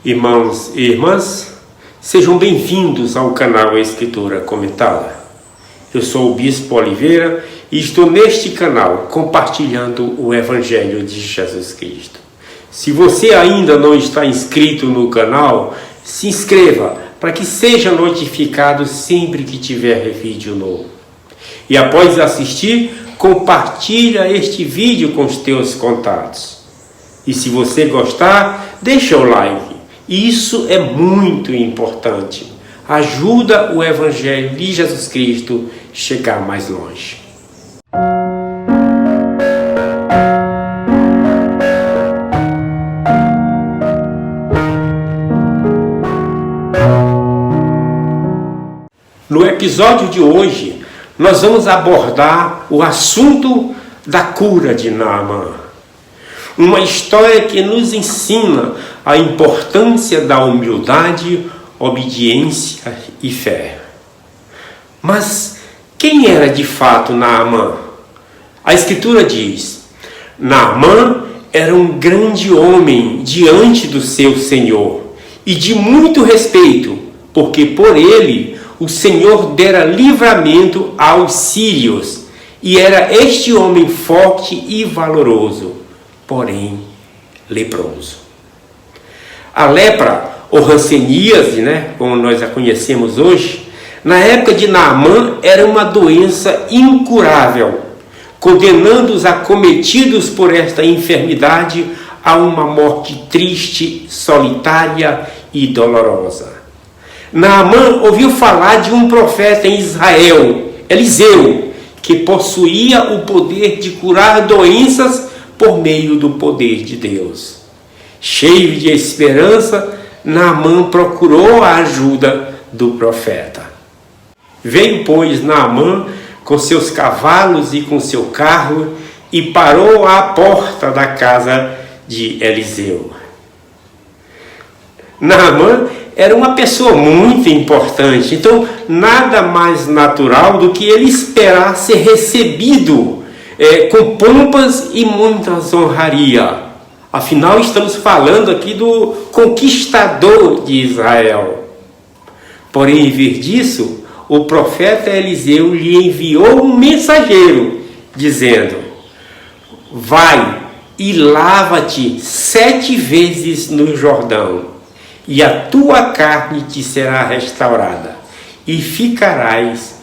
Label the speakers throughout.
Speaker 1: Irmãos e irmãs, sejam bem-vindos ao canal Escritura Comentada. Eu sou o Bispo Oliveira e estou neste canal compartilhando o Evangelho de Jesus Cristo. Se você ainda não está inscrito no canal, se inscreva para que seja notificado sempre que tiver vídeo novo. E após assistir, compartilha este vídeo com os teus contatos. E se você gostar, deixa o like. Isso é muito importante. Ajuda o Evangelho de Jesus Cristo a chegar mais longe. No episódio de hoje, nós vamos abordar o assunto da cura de Naamã. Uma história que nos ensina a importância da humildade, obediência e fé. Mas quem era de fato Naamã? A Escritura diz: Naamã era um grande homem diante do seu Senhor e de muito respeito, porque por ele o Senhor dera livramento aos sírios, e era este homem forte e valoroso, porém leproso. A lepra, ou hanseníase, como nós a conhecemos hoje, na época de Naamã era uma doença incurável, condenando os acometidos por esta enfermidade a uma morte triste, solitária e dolorosa. Naamã ouviu falar de um profeta em Israel, Eliseu, que possuía o poder de curar doenças por meio do poder de Deus. Cheio de esperança, Naamã procurou a ajuda do profeta. Veio, pois, Naamã com seus cavalos e com seu carro e parou à porta da casa de Eliseu. Naamã era uma pessoa muito importante, então nada mais natural do que ele esperar ser recebido com pompas e muitas honraria. Afinal, estamos falando aqui do conquistador de Israel. Porém, em vez disso, o profeta Eliseu lhe enviou um mensageiro, dizendo: vai e lava-te 7 vezes no Jordão, e a tua carne te será restaurada, e ficarás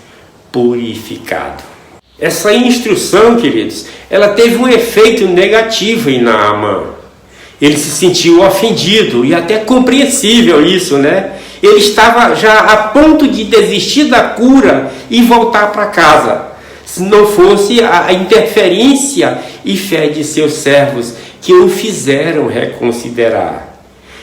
Speaker 1: purificado. Essa instrução, queridos, ela teve um efeito negativo em Naamã. Ele se sentiu ofendido, e até compreensível isso, Ele estava já a ponto de desistir da cura e voltar para casa, se não fosse a interferência e fé de seus servos, que o fizeram reconsiderar.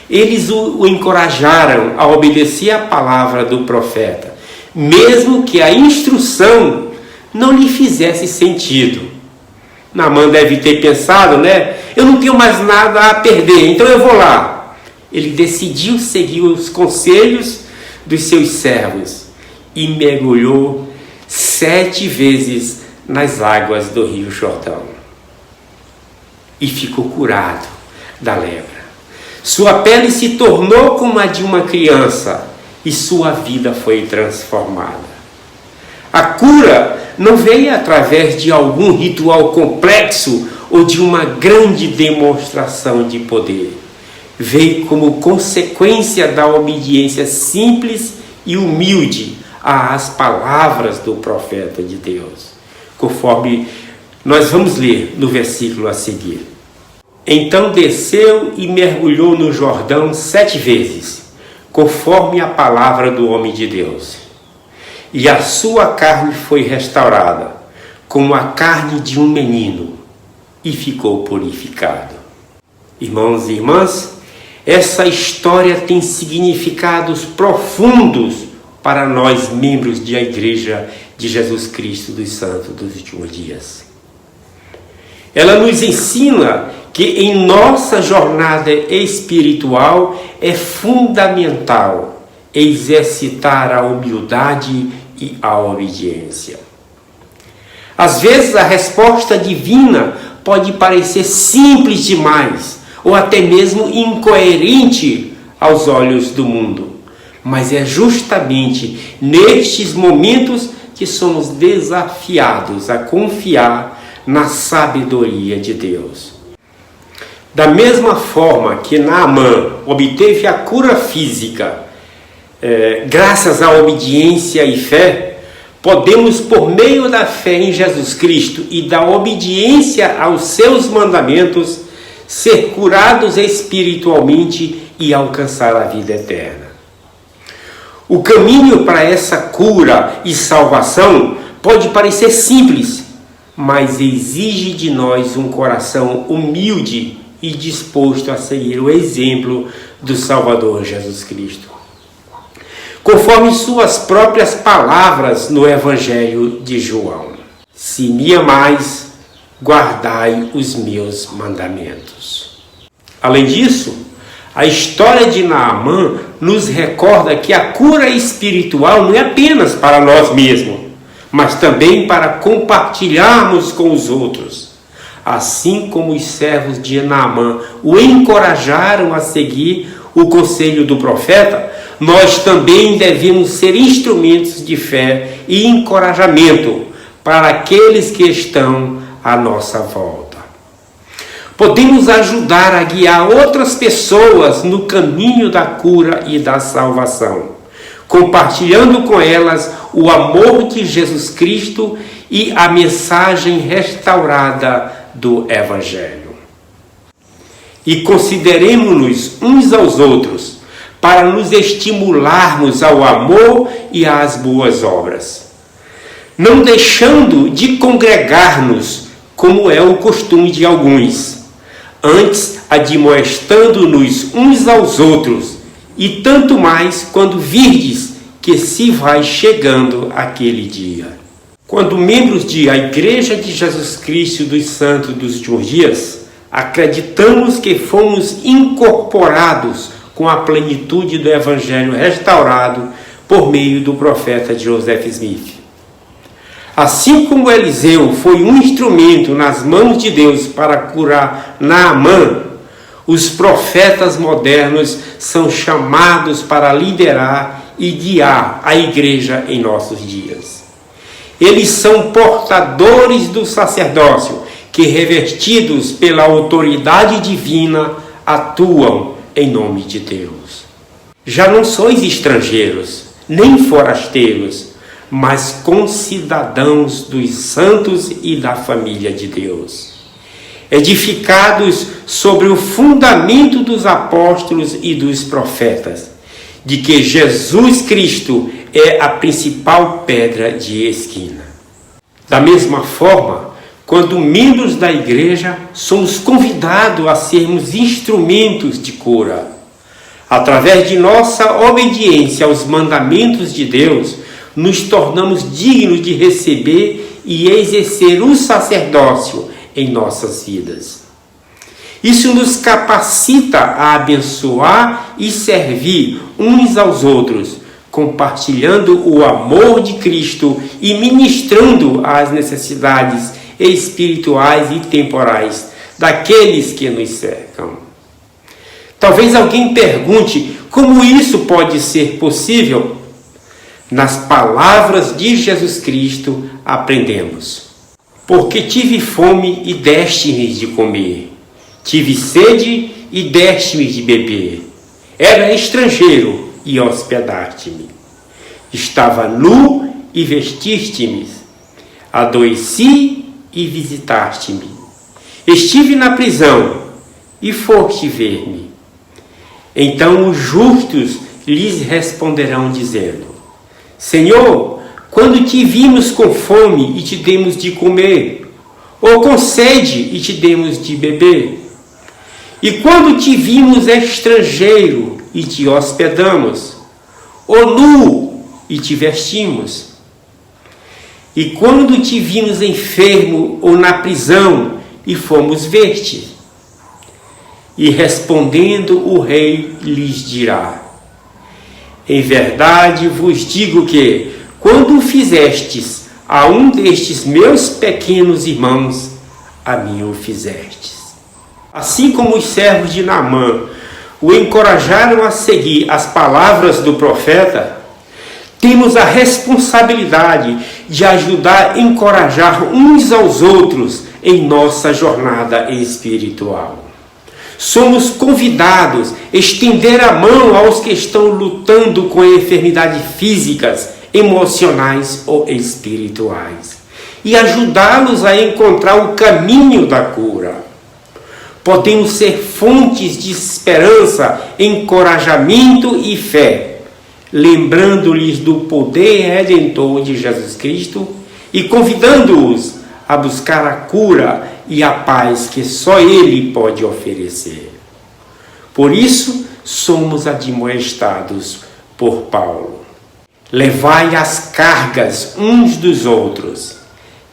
Speaker 1: Eles o encorajaram a obedecer a palavra do profeta, mesmo que a instrução não lhe fizesse sentido. Naamã deve ter pensado, eu não tenho mais nada a perder, então eu vou lá. Ele decidiu seguir os conselhos dos seus servos e mergulhou 7 vezes nas águas do Rio Jordão. E ficou curado da lepra. Sua pele se tornou como a de uma criança e sua vida foi transformada. A cura não veio através de algum ritual complexo ou de uma grande demonstração de poder. Veio como consequência da obediência simples e humilde às palavras do profeta de Deus, conforme nós vamos ler no versículo a seguir. Então desceu e mergulhou no Jordão 7 vezes, conforme a palavra do homem de Deus. E a sua carne foi restaurada, como a carne de um menino, e ficou purificado. Irmãos e irmãs, essa história tem significados profundos para nós, membros da Igreja de Jesus Cristo dos Santos dos Últimos Dias. Ela nos ensina que em nossa jornada espiritual é fundamental exercitar a humildade e a obediência. Às vezes a resposta divina pode parecer simples demais, ou até mesmo incoerente aos olhos do mundo, mas é justamente nestes momentos que somos desafiados a confiar na sabedoria de Deus. Da mesma forma que Naamã obteve a cura física, graças à obediência e fé, podemos, por meio da fé em Jesus Cristo e da obediência aos seus mandamentos, ser curados espiritualmente e alcançar a vida eterna. O caminho para essa cura e salvação pode parecer simples, mas exige de nós um coração humilde e disposto a seguir o exemplo do Salvador Jesus Cristo. Conforme suas próprias palavras no Evangelho de João: se me amais, guardai os meus mandamentos. Além disso, a história de Naamã nos recorda que a cura espiritual não é apenas para nós mesmos, mas também para compartilharmos com os outros. Assim como os servos de Naamã o encorajaram a seguir o conselho do profeta, nós também devemos ser instrumentos de fé e encorajamento para aqueles que estão à nossa volta. Podemos ajudar a guiar outras pessoas no caminho da cura e da salvação, compartilhando com elas o amor de Jesus Cristo e a mensagem restaurada do Evangelho. E consideremos-nos uns aos outros para nos estimularmos ao amor e às boas obras, não deixando de congregar-nos, como é o costume de alguns, antes admoestando-nos uns aos outros, e tanto mais quando virdes que se vai chegando aquele dia. Quando membros da Igreja de Jesus Cristo dos Santos dos Últimos Dias, acreditamos que fomos incorporados com a plenitude do Evangelho restaurado por meio do profeta Joseph Smith. Assim como Eliseu foi um instrumento nas mãos de Deus para curar Naamã, os profetas modernos são chamados para liderar e guiar a igreja em nossos dias. Eles são portadores do sacerdócio que, revestidos pela autoridade divina, atuam em nome de Deus. Já não sois estrangeiros, nem forasteiros, mas concidadãos dos santos e da família de Deus, edificados sobre o fundamento dos apóstolos e dos profetas, de que Jesus Cristo é a principal pedra de esquina. Da mesma forma, quando membros da igreja, somos convidados a sermos instrumentos de cura. Através de nossa obediência aos mandamentos de Deus, nos tornamos dignos de receber e exercer o sacerdócio em nossas vidas. Isso nos capacita a abençoar e servir uns aos outros, compartilhando o amor de Cristo e ministrando as necessidades espirituais e temporais daqueles que nos cercam. Talvez alguém pergunte como isso pode ser possível. Nas palavras de Jesus Cristo aprendemos: porque tive fome e deste-me de comer, tive sede e deste-me de beber, era estrangeiro e hospedaste-me, estava nu e vestiste-me, adoeci e visitaste-me, estive na prisão e foste ver-me. Então os justos lhes responderão dizendo: Senhor, quando te vimos com fome e te demos de comer, ou com sede e te demos de beber? E quando te vimos estrangeiro e te hospedamos, ou nu e te vestimos? E quando te vimos enfermo ou na prisão e fomos ver-te? E respondendo o rei lhes dirá: em verdade vos digo que, quando o fizestes a um destes meus pequenos irmãos, a mim o fizestes. Assim como os servos de Naamã o encorajaram a seguir as palavras do profeta, temos a responsabilidade de ajudar e encorajar uns aos outros em nossa jornada espiritual. Somos convidados a estender a mão aos que estão lutando com enfermidades físicas, emocionais ou espirituais e ajudá-los a encontrar o caminho da cura. Podemos ser fontes de esperança, encorajamento e fé, lembrando-lhes do poder redentor de Jesus Cristo e convidando-os a buscar a cura e a paz que só Ele pode oferecer. Por isso, somos admoestados por Paulo. Levai as cargas uns dos outros,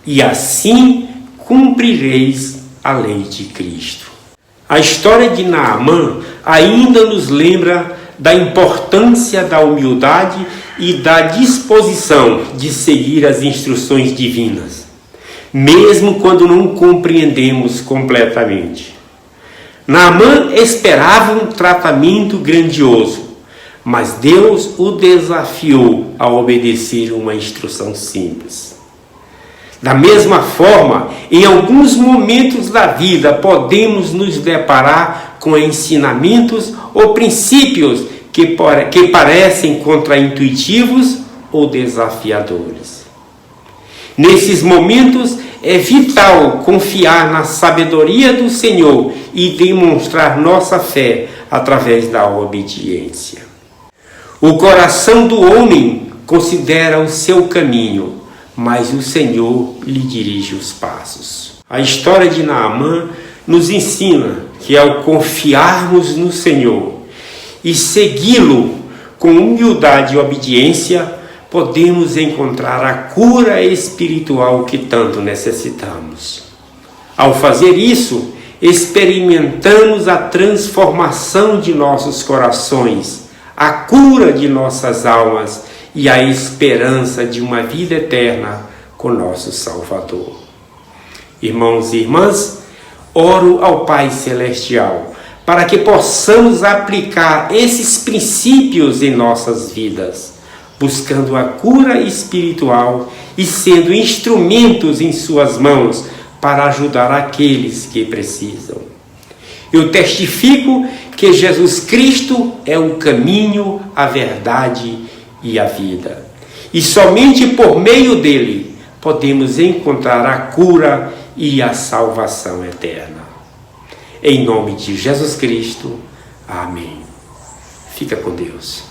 Speaker 1: e assim cumprireis a lei de Cristo. A história de Naamã ainda nos lembra da importância da humildade e da disposição de seguir as instruções divinas, mesmo quando não compreendemos completamente. Naamã esperava um tratamento grandioso, mas Deus o desafiou a obedecer uma instrução simples. Da mesma forma, em alguns momentos da vida podemos nos deparar com ensinamentos ou princípios que parecem contraintuitivos ou desafiadores. Nesses momentos, é vital confiar na sabedoria do Senhor e demonstrar nossa fé através da obediência. O coração do homem considera o seu caminho, mas o Senhor lhe dirige os passos. A história de Naamã nos ensina que ao confiarmos no Senhor e segui-lo com humildade e obediência, podemos encontrar a cura espiritual que tanto necessitamos. Ao fazer isso, experimentamos a transformação de nossos corações, a cura de nossas almas e a esperança de uma vida eterna com nosso Salvador. Irmãos e irmãs, oro ao Pai Celestial para que possamos aplicar esses princípios em nossas vidas, buscando a cura espiritual e sendo instrumentos em suas mãos para ajudar aqueles que precisam. Eu testifico que Jesus Cristo é o caminho, a verdade e a vida. E somente por meio dele podemos encontrar a cura e a salvação eterna. Em nome de Jesus Cristo. Amém. Fica com Deus.